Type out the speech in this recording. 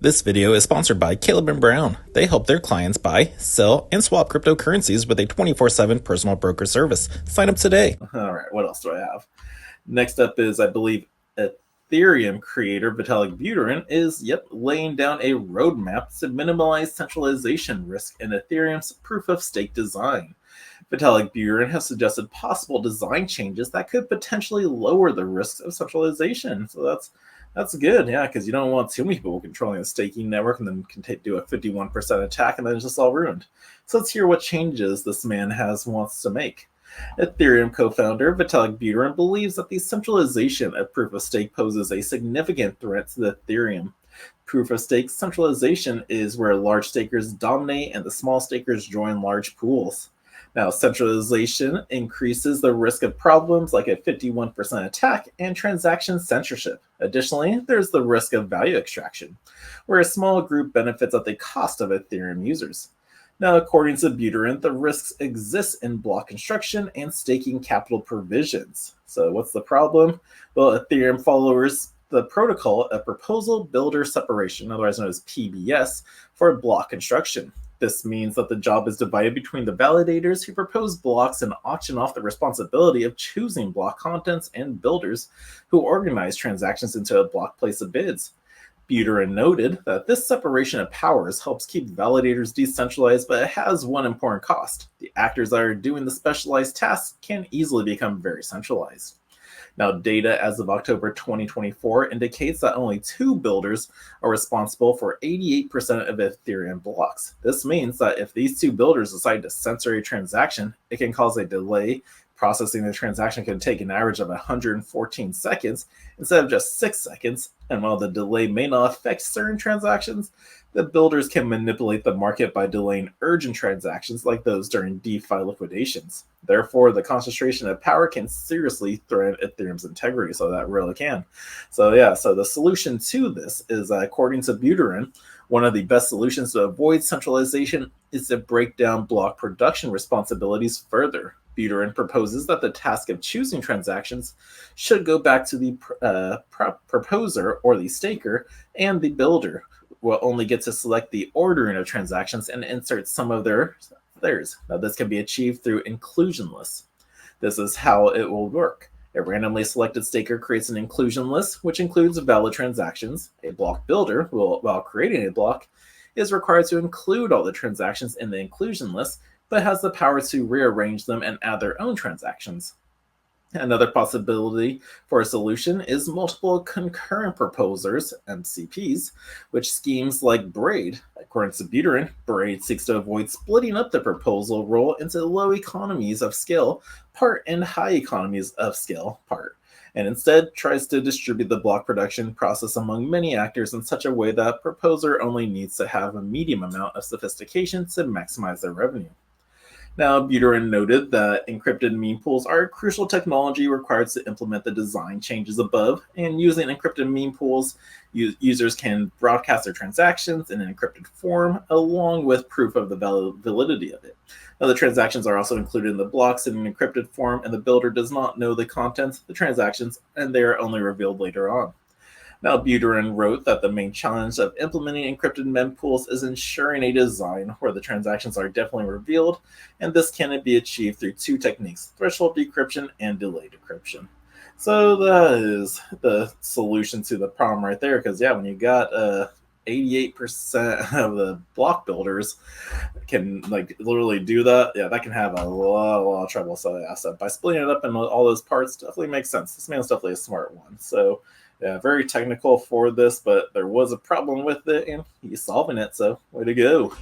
This video is sponsored by Caleb and Brown. They help their clients buy, sell, and swap cryptocurrencies with a 24/7 personal broker service. Sign up today. All right, what else do I have? Next up is, I believe, Ethereum creator Vitalik Buterin is, laying down a roadmap to minimize centralization risk in Ethereum's proof-of-stake design. Vitalik Buterin has suggested possible design changes that could potentially lower the risks of centralization. So that's good, yeah, because you don't want too many people controlling the staking network and then can do a 51% attack and then it's just all ruined. So let's hear what changes this man wants to make. Ethereum co-founder Vitalik Buterin believes that the centralization of proof-of-stake poses a significant threat to Ethereum. Proof-of-stake centralization is where large stakers dominate and the small stakers join large pools. Now, centralization increases the risk of problems like a 51% attack and transaction censorship. Additionally, there's the risk of value extraction, where a small group benefits at the cost of Ethereum users. Now, according to Buterin, the risks exist in block construction and staking capital provisions. So what's the problem? Well, Ethereum follows the protocol of proposal builder separation, otherwise known as PBS, for block construction. This means that the job is divided between the validators who propose blocks and auction off the responsibility of choosing block contents and builders who organize transactions into a block place of bids. Buterin noted that this separation of powers helps keep validators decentralized, but it has one important cost. The actors that are doing the specialized tasks can easily become very centralized. Now, data as of October 2024 indicates that only 2 builders are responsible for 88% of Ethereum blocks. This means that if these 2 builders decide to censor a transaction, it can cause a delay. Processing the transaction can take an average of 114 seconds instead of just 6 seconds. And while the delay may not affect certain transactions, the builders can manipulate the market by delaying urgent transactions like those during DeFi liquidations. Therefore, the concentration of power can seriously threaten Ethereum's integrity, so that really can. So the solution to this is, according to Buterin, one of the best solutions to avoid centralization is to break down block production responsibilities further. Buterin proposes that the task of choosing transactions should go back to the proposer or the staker, and the builder will only get to select the ordering of transactions and insert some of theirs. Now, this can be achieved through inclusion lists. This is how it will work. A randomly selected staker creates an inclusion list, which includes valid transactions. A block builder, while creating a block, is required to include all the transactions in the inclusion list, but has the power to rearrange them and add their own transactions. Another possibility for a solution is multiple concurrent proposers, MCPs, which schemes like Braid. According to Buterin, Braid seeks to avoid splitting up the proposal role into low economies of scale part and high economies of scale part, and instead tries to distribute the block production process among many actors in such a way that proposer only needs to have a medium amount of sophistication to maximize their revenue. Now, Buterin noted that encrypted meme pools are a crucial technology required to implement the design changes above, and using encrypted meme pools, users can broadcast their transactions in an encrypted form, along with proof of the validity of it. Now, the transactions are also included in the blocks in an encrypted form, and the builder does not know the contents of the transactions, and they are only revealed later on. Now, Buterin wrote that the main challenge of implementing encrypted mempools is ensuring a design where the transactions are definitely revealed, and this can be achieved through 2 techniques: threshold decryption and delayed decryption. So that is the solution to the problem right there, because when you got 88% of the block builders can literally do that, that can have a lot of trouble. So by splitting it up into all those parts definitely makes sense. This man's definitely a smart one. So very technical for this, but there was a problem with it, and he's solving it, so way to go.